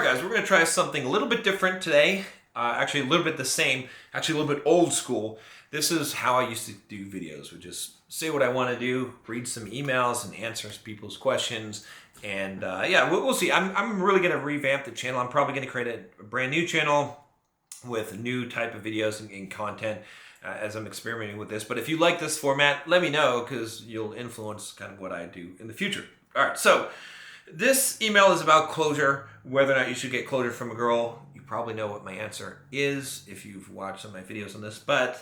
Alright guys, we're going to try something a little bit different today. Actually a little bit the same, actually a little bit old school. This is how I used to do videos. Would just say what I want to do, read some emails and answer people's questions. And yeah, we'll see. I'm really going to revamp the channel. I'm probably going to create a brand new channel with new type of videos and content as I'm experimenting with this. But if you like this format, let me know because you'll influence kind of what I do in the future. All right, so this email is about closure, whether or not you should get closure from a girl. You probably know what my answer is if you've watched some of my videos on this, but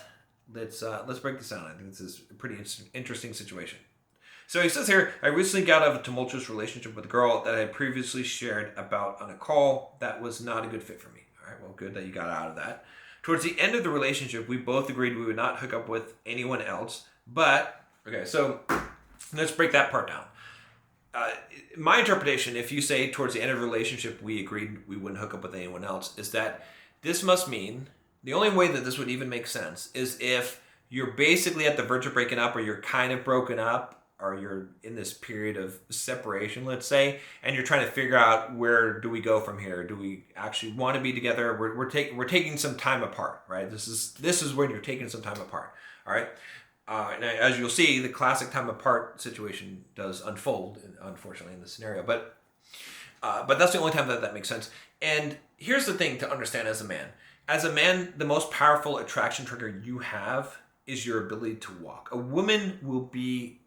let's break this down. I think this is a pretty interesting situation. So he says here, I recently got out of a tumultuous relationship with a girl that I had previously shared about on a call. That was not a good fit for me. All right, well, good that you got out of that. Towards the end of the relationship, we both agreed we would not hook up with anyone else. But, okay, so let's break that part down. My interpretation, if you say towards the end of the relationship we agreed we wouldn't hook up with anyone else, is that this must mean, the only way that this would even make sense is if you're basically at the verge of breaking up, or you're kind of broken up, or you're in this period of separation, let's say, and you're trying to figure out where do we go from here? Do we actually want to be together? We're taking some time apart, right? This is when you're taking some time apart, all right? And as you'll see, the classic time apart situation does unfold, unfortunately, in this scenario. But that's the only time that makes sense. And here's the thing to understand as a man. As a man, the most powerful attraction trigger you have is your ability to walk. A woman will be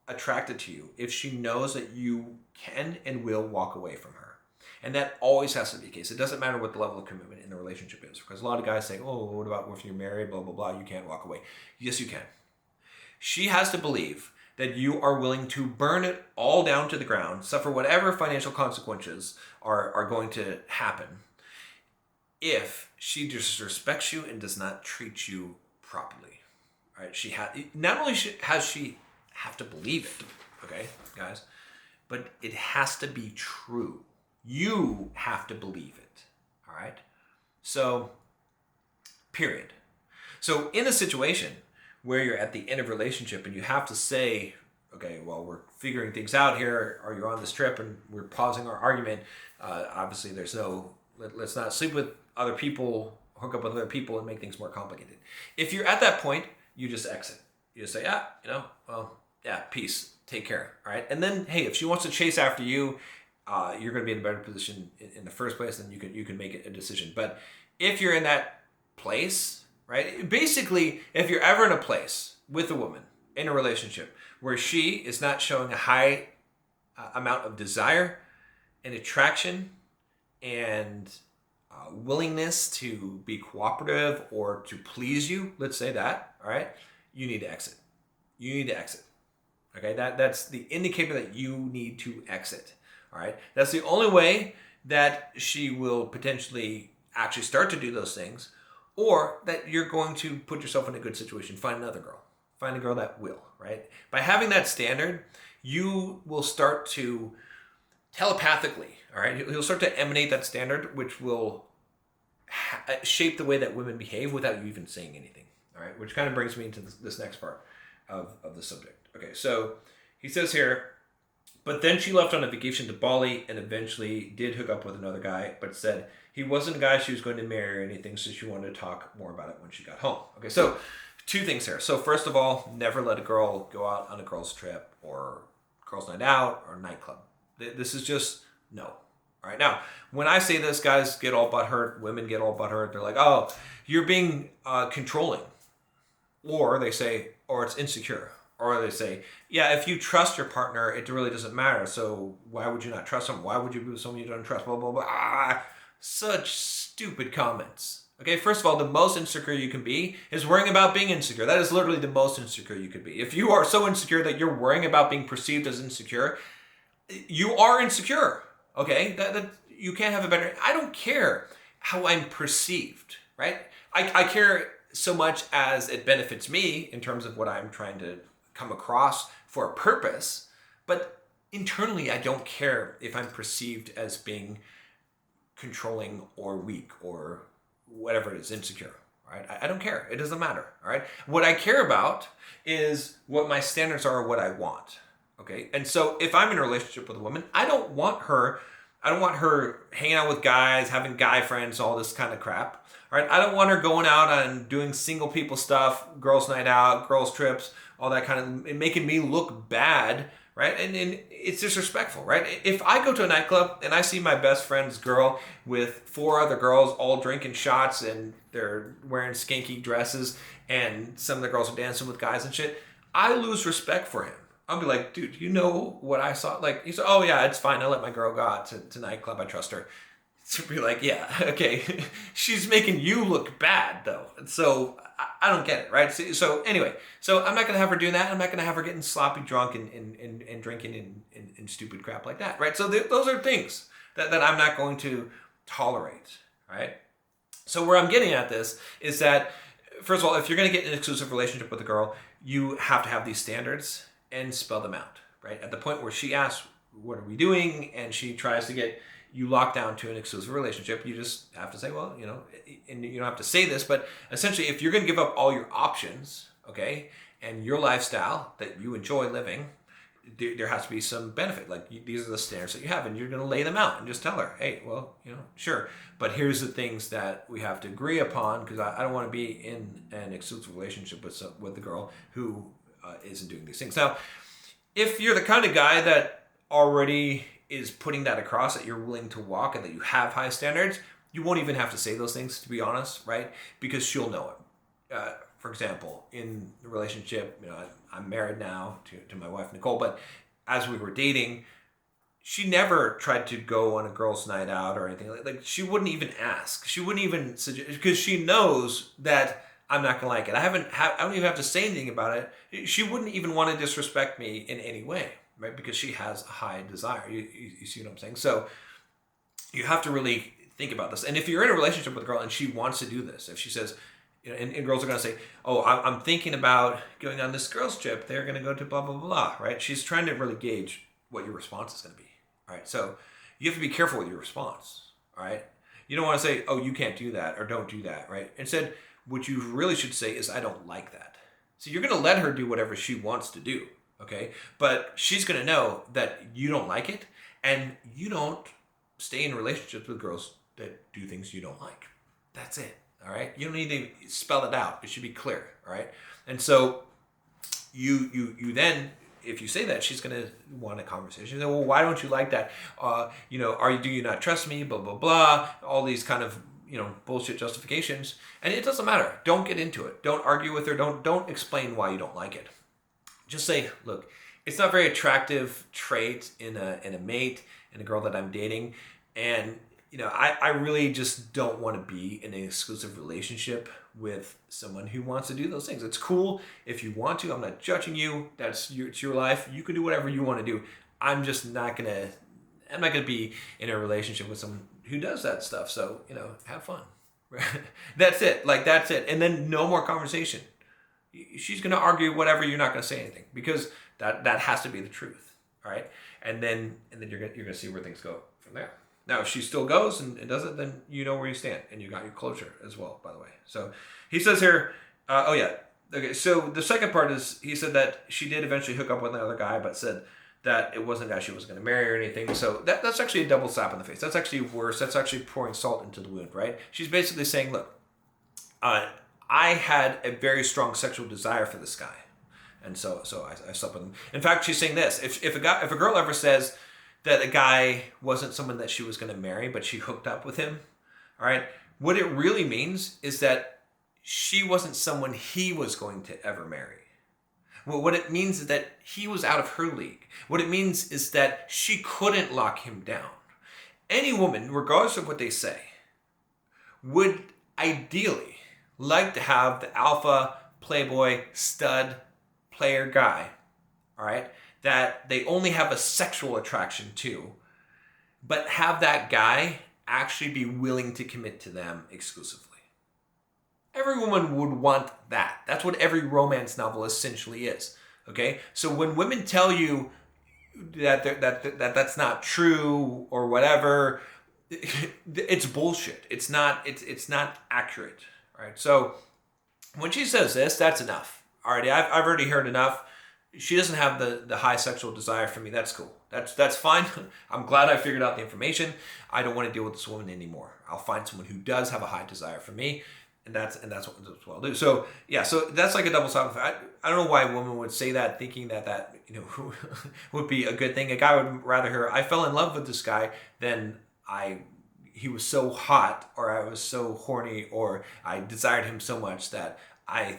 attracted to you if she knows that you can and will walk away from her. And that always has to be the case. It doesn't matter what the level of commitment in the relationship is. Because a lot of guys say, oh, what about if you're married, blah, blah, blah, you can't walk away. Yes, you can. She has to believe that you are willing to burn it all down to the ground, suffer whatever financial consequences are going to happen if she disrespects you and does not treat you properly. Right? Not only has she have to believe it, okay, guys, but it has to be true. You have to believe it, all right? So, period. So in a situation where you're at the end of a relationship and you have to say, okay, well, we're figuring things out here, or you're on this trip and we're pausing our argument. Obviously, let's not sleep with other people, hook up with other people and make things more complicated. If you're at that point, you just exit. You just say, peace, take care, all right? And then, hey, if she wants to chase after you, you're going to be in a better position in the first place, then you can make a decision. But if you're in that place, right? Basically, if you're ever in a place with a woman in a relationship where she is not showing a high amount of desire and attraction and willingness to be cooperative or to please you, let's say that, all right? You need to exit. You need to exit. Okay, that's the indicator that you need to exit. All right, that's the only way that she will potentially actually start to do those things, or that you're going to put yourself in a good situation. Find another girl. Find a girl that will, right? By having that standard, you will start to telepathically, all right? You'll start to emanate that standard, which will shape the way that women behave without you even saying anything, all right? Which kind of brings me into this next part of the subject. Okay, so he says here, but then she left on a vacation to Bali and eventually did hook up with another guy, but said he wasn't a guy she was going to marry or anything, so she wanted to talk more about it when she got home. Okay, so two things here. So first of all, never let a girl go out on a girl's trip or girl's night out or nightclub. This is just no. All right, now, when I say this, guys get all butthurt, women get all butthurt. They're like, oh, you're being controlling. Or they say, or it's insecure. Or they say, yeah, if you trust your partner, it really doesn't matter. So why would you not trust them? Why would you be with someone you don't trust? Blah, blah, blah. Such stupid comments. Okay, first of all, the most insecure you can be is worrying about being insecure. That is literally the most insecure you could be. If you are so insecure that you're worrying about being perceived as insecure, you are insecure. Okay, that you can't have a better. I don't care how I'm perceived, right? I care so much as it benefits me in terms of what I'm trying to come across for a purpose, but internally I don't care if I'm perceived as being controlling or weak or whatever it is, insecure. Right? I don't care. It doesn't matter. All right. What I care about is what my standards are, or what I want. Okay. And so if I'm in a relationship with a woman, I don't want her I don't want her hanging out with guys, having guy friends, all this kind of crap. All right. I don't want her going out and doing single people stuff, girls' night out, girls' trips, all that kind of, making me look bad. Right. And it's disrespectful. Right. If I go to a nightclub and I see my best friend's girl with 4 other girls all drinking shots and they're wearing skanky dresses and some of the girls are dancing with guys and shit, I lose respect for him. I'll be like, dude, you know what I saw? Like, he said, oh yeah, it's fine. I let my girl go out to nightclub. I trust her. To be like, yeah, okay. She's making you look bad though. So I don't get it, right? So anyway, so I'm not going to have her doing that. I'm not going to have her getting sloppy drunk and drinking and stupid crap like that, right? So those are things that I'm not going to tolerate, right? So where I'm getting at this is that, first of all, if you're going to get an exclusive relationship with a girl, you have to have these standards and spell them out, right? At the point where she asks, what are we doing? And she tries to get you locked down to an exclusive relationship, you just have to say, well, you know, and you don't have to say this, but essentially if you're going to give up all your options, okay, and your lifestyle that you enjoy living, there has to be some benefit. Like, these are the standards that you have, and you're going to lay them out and just tell her, hey, well, you know, sure, but here's the things that we have to agree upon, because I don't want to be in an exclusive relationship with the girl who isn't doing these things. Now, if you're the kind of guy that already is putting that across, that you're willing to walk and that you have high standards, you won't even have to say those things, to be honest, right? Because she'll know it. For example, in the relationship, you know, I'm married now to my wife, Nicole, but as we were dating, she never tried to go on a girls' night out or anything. Like, she wouldn't even ask. She wouldn't even suggest, because she knows that I'm not gonna like it. I don't even have to say anything about it. She wouldn't even want to disrespect me in any way, right? Because she has a high desire. You see what I'm saying? So you have to really think about this. And if you're in a relationship with a girl and she wants to do this, if she says, you know, and girls are going to say, oh, I'm thinking about going on this girls' trip. They're going to go to blah, blah, blah, right? She's trying to really gauge what your response is going to be, all right? So you have to be careful with your response, all right? You don't want to say, oh, you can't do that or don't do that, right? Instead, what you really should say is, I don't like that. So you're going to let her do whatever she wants to do, okay? But she's going to know that you don't like it, and you don't stay in relationships with girls that do things you don't like. That's it, all right? You don't need to spell it out. It should be clear, all right? And so you then, if you say that, she's going to want a conversation. Say, well, why don't you like that? You know, do you not trust me? Blah, blah, blah. All these kind of, you know, bullshit justifications. And it doesn't matter. Don't get into it. Don't argue with her. Don't explain why you don't like it. Just say, look, it's not a very attractive trait in a mate, in a girl that I'm dating. And, you know, I really just don't want to be in an exclusive relationship with someone who wants to do those things. It's cool if you want to. I'm not judging you. It's your life. You can do whatever you want to do. I'm just not going to be in a relationship with someone who does that stuff. So, you know, have fun. That's it. Like, that's it. And then no more conversation. She's going to argue whatever. You're not going to say anything, because that has to be the truth. All right. And then you're going to see where things go from there. Now, if she still goes and does it, then you know where you stand, and you got your closure as well, by the way. So he says here, oh yeah. Okay. So the second part is, he said that she did eventually hook up with another guy, but said that it wasn't a guy she was going to marry or anything. So that's actually a double slap in the face. That's actually worse. That's actually pouring salt into the wound, right? She's basically saying, look, I had a very strong sexual desire for this guy, and so I slept with him. In fact, she's saying this: if a girl ever says that a guy wasn't someone that she was going to marry, but she hooked up with him, all right, what it really means is that she wasn't someone he was going to ever marry. Well, what it means is that he was out of her league. What it means is that she couldn't lock him down. Any woman, regardless of what they say, would ideally like to have the alpha, playboy, stud, player guy, all right, that they only have a sexual attraction to, but have that guy actually be willing to commit to them exclusively. Every woman would want that. That's what every romance novel essentially is. Okay? So when women tell you that that's not true or whatever, it's bullshit. It's not accurate. Right? So when she says this, that's enough. Already, I've already heard enough. She doesn't have the high sexual desire for me. That's cool. That's fine. I'm glad I figured out the information. I don't want to deal with this woman anymore. I'll find someone who does have a high desire for me, and that's what I'll do. So yeah, so that's like a double sided. I don't know why a woman would say that, thinking that would be a good thing. A guy would rather hear, I fell in love with this guy than he was so hot, or I was so horny, or I desired him so much that I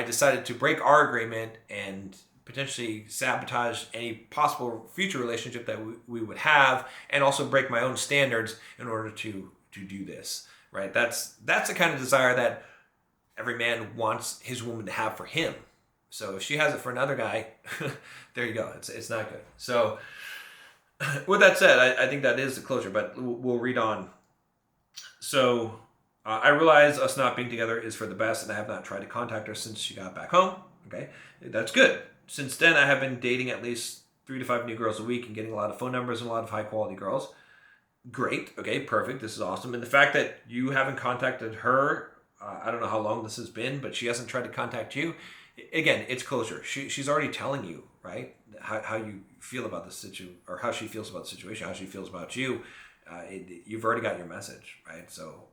decided to break our agreement and potentially sabotage any possible future relationship that we would have, and also break my own standards in order to do this, right? That's the kind of desire that every man wants his woman to have for him. So if she has it for another guy, there you go. It's not good. So with that said, I think that is the closure, but we'll read on. So I realize us not being together is for the best, and I have not tried to contact her since she got back home. Okay, that's good. Since then, I have been dating at least 3 to 5 new girls a week and getting a lot of phone numbers and a lot of high quality girls. Great. Okay, perfect. This is awesome. And the fact that you haven't contacted her, I don't know how long this has been, but she hasn't tried to contact you. Again, it's closure. She's already telling you, right, how you feel about the situation, or how she feels about the situation, how she feels about you. You've already got your message, right? So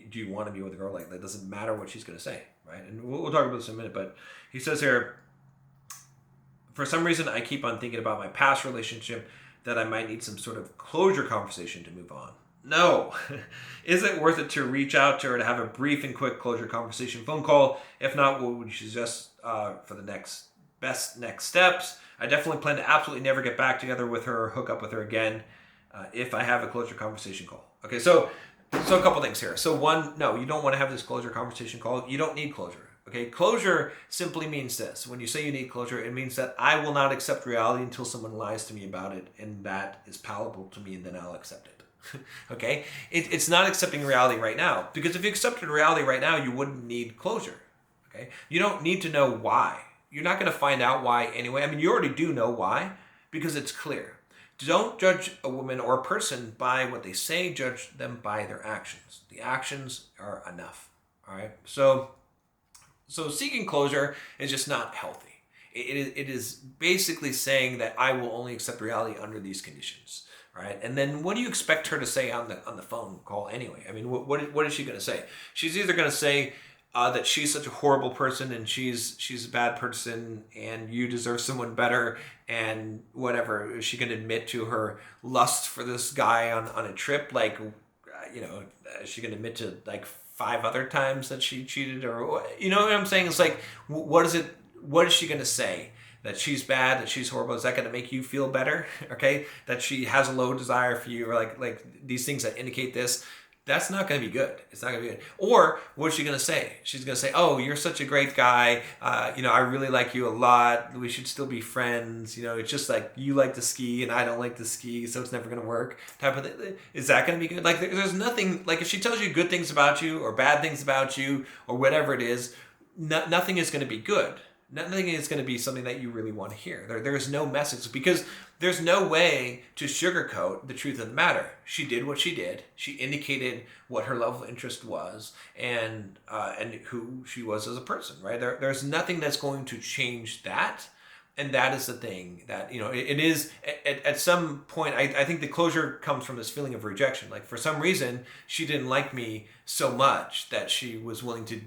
do you want to be with a girl like that? Doesn't matter what she's going to say, right? And we'll talk about this in a minute, but he says here, for some reason, I keep on thinking about my past relationship, that I might need some sort of closure conversation to move on. No. Is it worth it to reach out to her to have a brief and quick closure conversation phone call? If not, what would you suggest for the best next steps? I definitely plan to absolutely never get back together with her or hook up with her again if I have a closure conversation call. Okay, so a couple things here. So one, no, you don't want to have this closure conversation call. You don't need closure. Okay, closure simply means this. When you say you need closure, it means that I will not accept reality until someone lies to me about it, and that is palatable to me, and then I'll accept it. Okay? It's not accepting reality right now, because if you accepted reality right now, you wouldn't need closure. Okay? You don't need to know why. You're not going to find out why anyway. I mean, you already do know why, because it's clear. Don't judge a woman or a person by what they say, judge them by their actions. The actions are enough. All right? So seeking closure is just not healthy. It is basically saying that I will only accept reality under these conditions, right? And then what do you expect her to say on the phone call anyway? I mean, what is she going to say? She's either going to say that she's such a horrible person and she's a bad person and you deserve someone better and whatever. Is she going to admit to her lust for this guy on a trip? Like, is she going to admit to like 5 other times that she cheated, or you know what I'm saying? It's like, what is she going to say? That she's bad, that she's horrible? Is that going to make you feel better? Okay, that she has a low desire for you, or like these things that indicate this. That's not going to be good. It's not going to be good. Or what is she going to say? She's going to say, "Oh, you're such a great guy. I really like you a lot. We should still be friends. It's just like you like to ski and I don't like to ski, so it's never going to work." Type of thing. Is that going to be good? Like, there's nothing. Like, if she tells you good things about you or bad things about you or whatever it is, nothing is going to be good. Nothing is going to be something that you really want to hear. There's no message, because there's no way to sugarcoat the truth of the matter. She did what she did. She indicated what her level of interest was and who she was as a person, right? There's nothing that's going to change that. And that is the thing that, it is at some point, I think the closure comes from this feeling of rejection. Like, for some reason, she didn't like me so much that she was willing to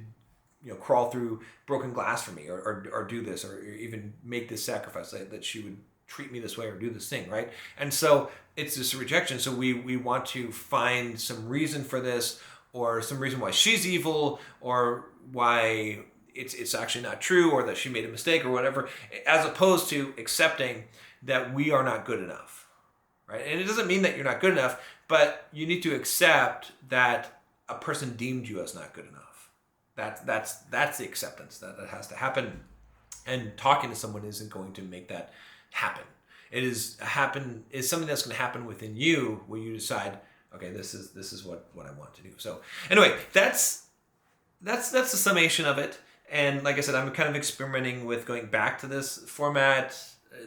crawl through broken glass for me, or do this, or even make this sacrifice, that she would treat me this way or do this thing, right? And so it's this rejection. So we want to find some reason for this, or some reason why she's evil, or why it's actually not true, or that she made a mistake or whatever, as opposed to accepting that we are not good enough, right? And it doesn't mean that you're not good enough, but you need to accept that a person deemed you as not good enough. That's the acceptance that has to happen, and talking to someone isn't going to make that happen. Is something that's going to happen within you, where you decide, okay, this is what I want to do. So anyway, that's the summation of it. And like I said, I'm kind of experimenting with going back to this format.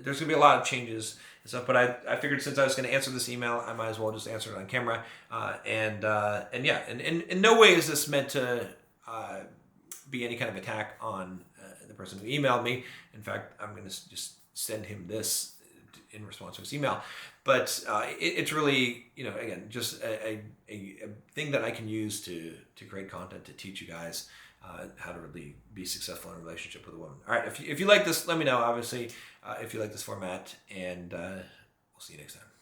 There's going to be a lot of changes and stuff, but I figured since I was going to answer this email, I might as well just answer it on camera. And in no way is this meant to be any kind of attack on the person who emailed me. In fact, I'm going to just send him this in response to his email. But it's really, again, just a thing that I can use to create content to teach you guys how to really be successful in a relationship with a woman. All right, if you like this, let me know, obviously, if you like this format, and we'll see you next time.